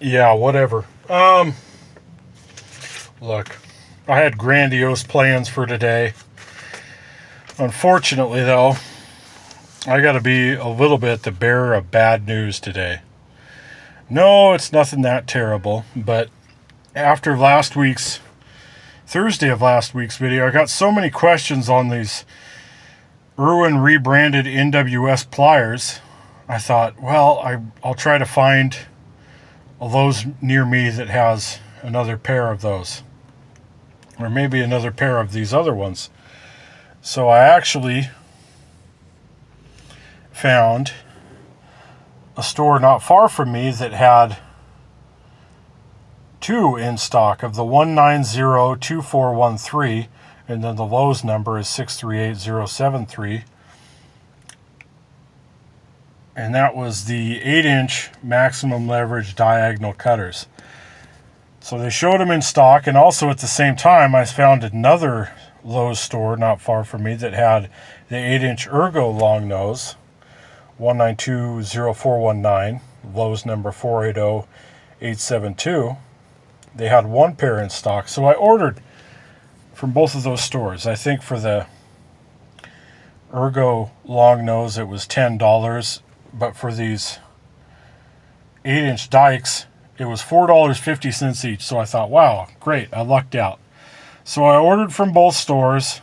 Yeah, whatever. Look, I had grandiose plans for today. Unfortunately, though, I got to be a little bit the bearer of bad news today. No, it's nothing that terrible, but after Thursday of last week's video, I got so many questions on these Irwin rebranded NWS pliers. I thought, well, I'll try to find a Lowe's near me that has another pair of those, or maybe another pair of these other ones. So I actually found a store not far from me that had two in stock of the 1902413, and then the Lowe's number is 638073. And that was the 8-inch maximum leverage diagonal cutters. So they showed them in stock, and also at the same time I found another Lowe's store not far from me that had the 8-inch Ergo long nose, 1920419, Lowe's number 480872. They had one pair in stock, so I ordered from both of those stores. I think for the Ergo long nose it was $10, but for these 8-inch dikes it was $4.50 each. So I thought, wow, great, I lucked out. So I ordered from both stores,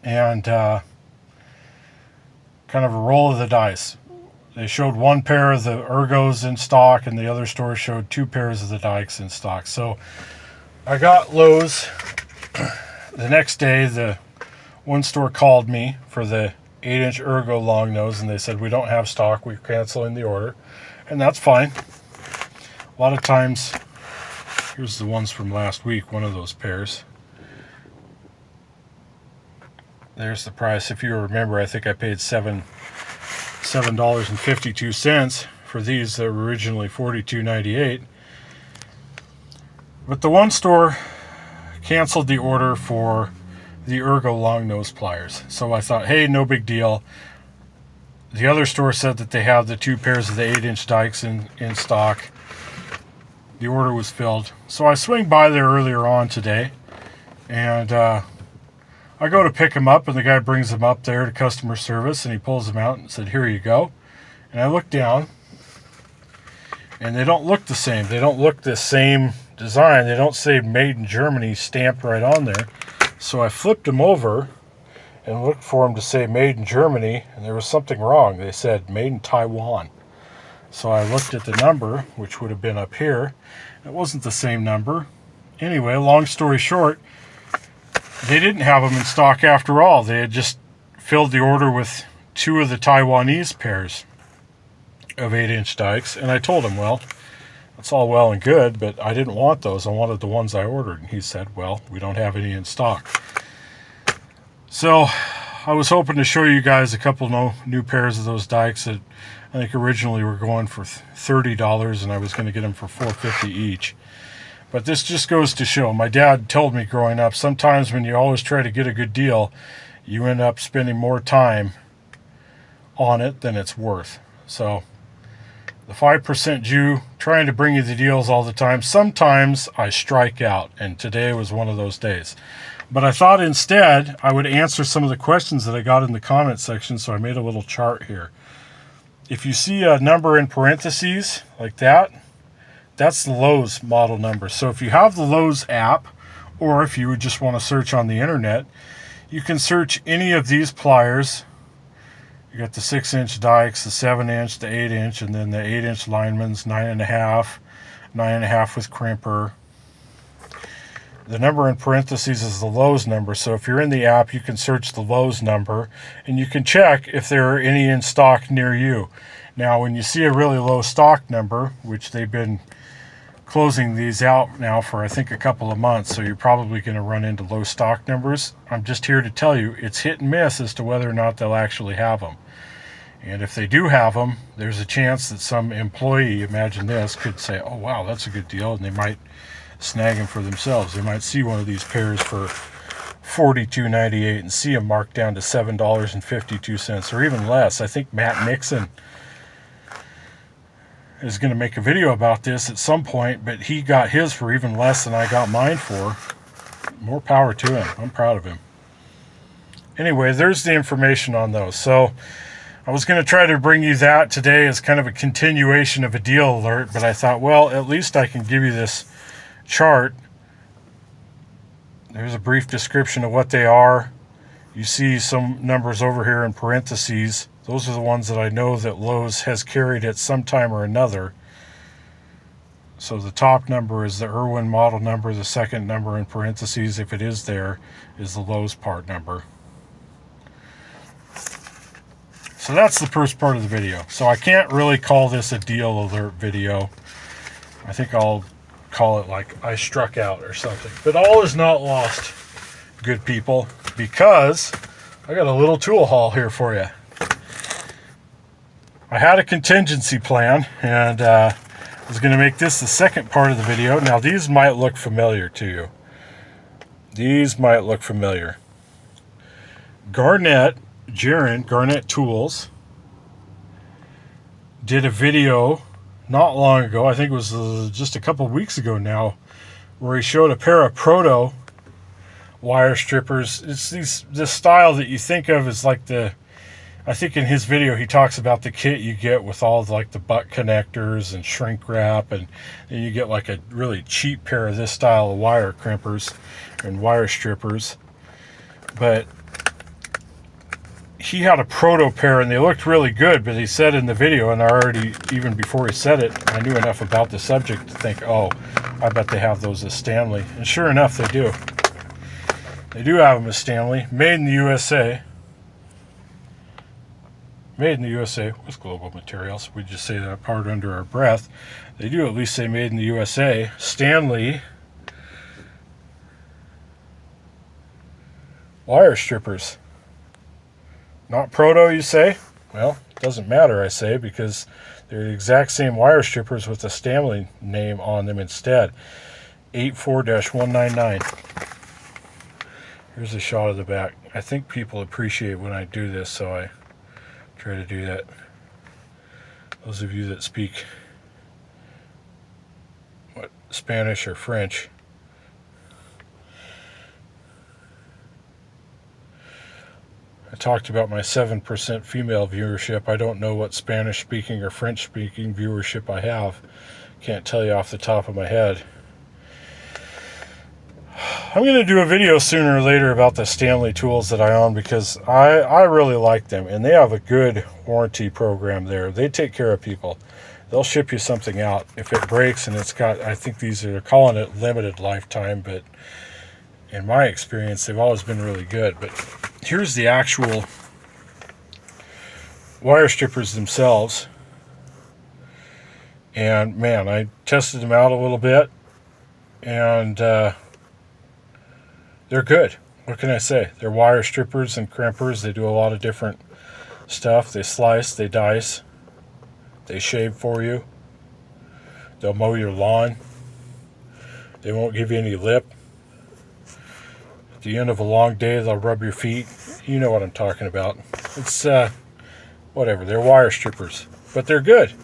and kind of a roll of the dice. They showed one pair of the Ergos in stock, and the other store showed two pairs of the dikes in stock. So I got Lowe's. The next day, the one store called me for the 8-inch Ergo long nose, and they said, we don't have stock, we're canceling the order. And that's fine. A lot of times, here's the ones from last week, one of those pairs. There's the price. If you remember, I think I paid $7.52 for these that were originally $42.98. But the one store canceled the order for the Ergo long nose pliers. So I thought, hey, no big deal. The other store said that they have the two pairs of the 8-inch dikes in stock. The order was filled. So I swing by there earlier on today, and I go to pick them up, and the guy brings them up there to customer service, and he pulls them out and said, here you go. And I look down, and they don't look the same. They don't look the same design. They don't say made in Germany stamped right on there. So I flipped them over and looked for them to say made in Germany, and there was something wrong. They said made in Taiwan. So I looked at the number, which would have been up here. It wasn't the same number. Anyway, long story short, they didn't have them in stock after all. They had just filled the order with two of the Taiwanese pairs of 8-inch dikes. And I told him, well, that's all well and good, but I didn't want those. I wanted the ones I ordered. And he said, well, we don't have any in stock. So I was hoping to show you guys a couple new pairs of those dikes that I think originally were going for $30, and I was going to get them for $4.50 each. But this just goes to show, my dad told me growing up, sometimes when you always try to get a good deal, you end up spending more time on it than it's worth. So the 5% Jew, trying to bring you the deals all the time. Sometimes I strike out, and today was one of those days. But I thought instead I would answer some of the questions that I got in the comment section, so I made a little chart here. If you see a number in parentheses like that, that's the Lowe's model number. So if you have the Lowe's app, or if you would just want to search on the internet, you can search any of these pliers. You got the 6-inch dikes, the 7-inch, the 8-inch, and then the 8-inch lineman's 9.5 with crimper. The number in parentheses is the Lowe's number. So if you're in the app, you can search the Lowe's number, and you can check if there are any in stock near you. Now, when you see a really low stock number, which they've been closing these out now for I think a couple of months, so you're probably going to run into low stock numbers. I'm just here to tell you it's hit and miss as to whether or not they'll actually have them. And if they do have them, there's a chance that some employee, imagine this, could say, oh wow, that's a good deal, and they might snag them for themselves. They might see one of these pairs for $42.98 and see them marked down to $7.52 or even less. I think Matt Nixon is going to make a video about this at some point, but he got his for even less than I got mine for. More power to him. I'm proud of him. Anyway, there's the information on those. So I was going to try to bring you that today as kind of a continuation of a deal alert, but I thought, well, at least I can give you this chart. There's a brief description of what they are. You see some numbers over here in parentheses. Those are the ones that I know that Lowe's has carried at some time or another. So the top number is the Irwin model number. The second number in parentheses, if it is there, is the Lowe's part number. So that's the first part of the video. So I can't really call this a deal alert video. I think I'll call it like I struck out or something. But all is not lost, good people, because I got a little tool haul here for you. I had a contingency plan, and I was going to make this the second part of the video. Now, these might look familiar to you. These might look familiar. Garnett Tools did a video not long ago, I think it was just a couple weeks ago now, where he showed a pair of proto wire strippers. It's this style that you think of as like I think in his video he talks about the kit you get with all like the butt connectors and shrink wrap, and then you get like a really cheap pair of this style of wire crimpers and wire strippers. But he had a proto pair and they looked really good, but he said in the video, and I already, even before he said it, I knew enough about the subject to think, oh, I bet they have those as Stanley. And sure enough, they do. They do have them as Stanley, made in the USA. Made in the USA with global materials. We just say that part under our breath. They do at least say made in the USA. Stanley wire strippers. Not proto, you say? Well, it doesn't matter, I say, because they're the exact same wire strippers with the Stanley name on them instead. 84-199. Here's a shot of the back. I think people appreciate when I do this, so I try to do that. Those of you that speak Spanish or French. I talked about my 7% female viewership. I don't know what Spanish speaking or French speaking viewership I have. Can't tell you off the top of my head. I'm going to do a video sooner or later about the Stanley tools that I own, because I really like them, and they have a good warranty program there. They take care of people. They'll ship you something out if it breaks, and it's got, I think they're calling it limited lifetime, but in my experience, they've always been really good. But here's the actual wire strippers themselves. And man, I tested them out a little bit, and they're good. What can I say? They're wire strippers and crimpers. They do a lot of different stuff. They slice, they dice, they shave for you. They'll mow your lawn. They won't give you any lip. At the end of a long day, they'll rub your feet. You know what I'm talking about. It's whatever. They're wire strippers, but they're good.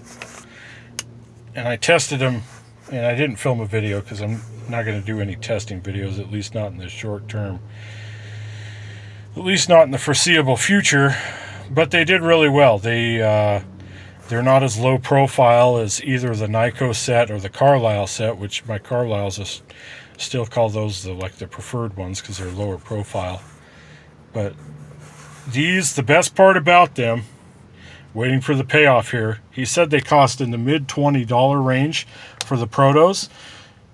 And I tested them, and I didn't film a video because I'm not going to do any testing videos, at least not in the short term, at least not in the foreseeable future. But they did really well. They're not as low profile as either the Nyko set or the Carlisle set, which my Carlisles still call those the preferred ones because they're lower profile. But these, the best part about them, waiting for the payoff here, he said they cost in the mid $20 range for the protos.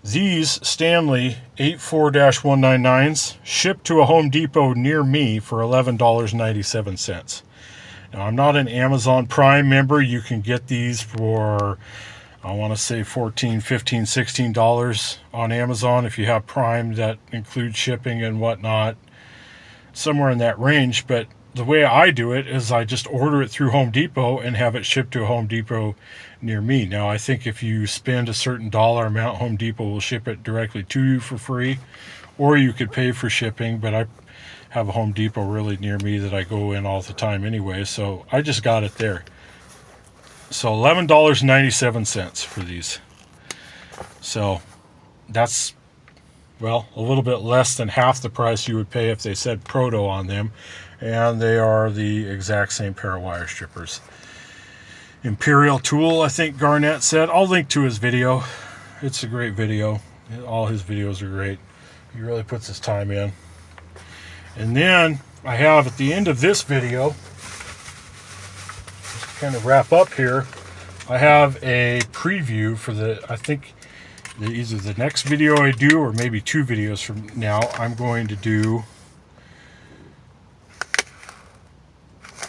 These Stanley 84-199s shipped to a Home Depot near me for $11.97. Now, I'm not an Amazon Prime member. You can get these for, I want to say $14, $15, $16 on Amazon if you have Prime. That includes shipping and whatnot, somewhere in that range. But the way I do it is I just order it through Home Depot and have it shipped to a Home Depot near me. Now, I think if you spend a certain dollar amount, Home Depot will ship it directly to you for free, or you could pay for shipping, but I have a Home Depot really near me that I go in all the time anyway, so I just got it there. So $11.97 for these. So that's, well, a little bit less than half the price you would pay if they said Proto on them. And they are the exact same pair of wire strippers. Imperial Tool, I think Garnett said. I'll link to his video. It's a great video. All his videos are great. He really puts his time in. And then I have at the end of this video, just to kind of wrap up here, I have a preview for I think either the next video I do or maybe 2 videos from now, I'm going to do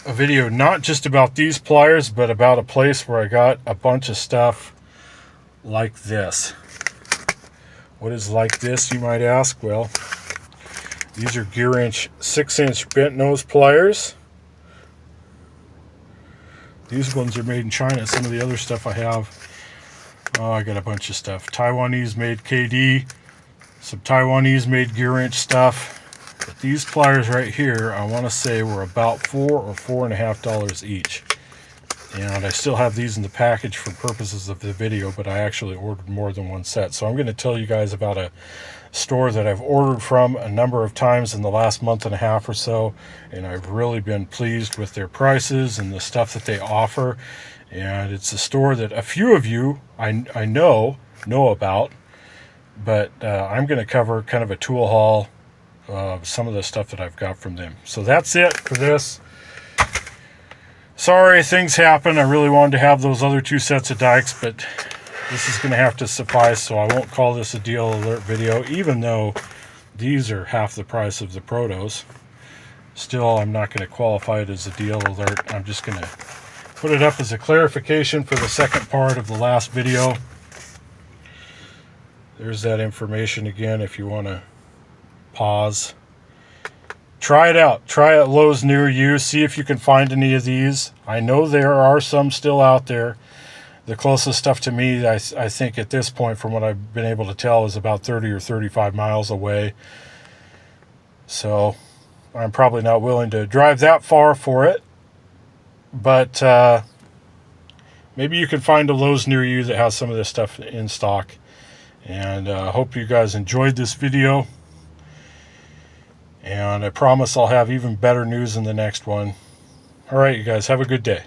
a video not just about these pliers, but about a place where I got a bunch of stuff like this. What is like this, you might ask? Well, these are gear inch 6-inch bent nose pliers. These ones are made in China. Some of the other stuff I have, oh, I got a bunch of stuff. Taiwanese made KD, some Taiwanese made gear inch stuff. But these pliers right here, I want to say were about $4 or $4.50 each. And I still have these in the package for purposes of the video, but I actually ordered more than one set. So I'm going to tell you guys about a store that I've ordered from a number of times in the last month and a half or so, and I've really been pleased with their prices and the stuff that they offer. And it's a store that a few of you I know about, but I'm going to cover kind of a tool haul of some of the stuff that I've got from them. So that's it for this. Sorry, things happen. I really wanted to have those other 2 sets of dikes, but this is going to have to suffice, so I won't call this a deal alert video, even though these are half the price of the Protos. Still, I'm not going to qualify it as a deal alert. I'm just going to put it up as a clarification for the second part of the last video. There's that information again if you want to pause. Try it out. Try at Lowe's near you. See if you can find any of these. I know there are some still out there. The closest stuff to me, I think at this point, from what I've been able to tell, is about 30 or 35 miles away. So I'm probably not willing to drive that far for it. But maybe you can find a Lowe's near you that has some of this stuff in stock. And I hope you guys enjoyed this video. And I promise I'll have even better news in the next one. All right, you guys, have a good day.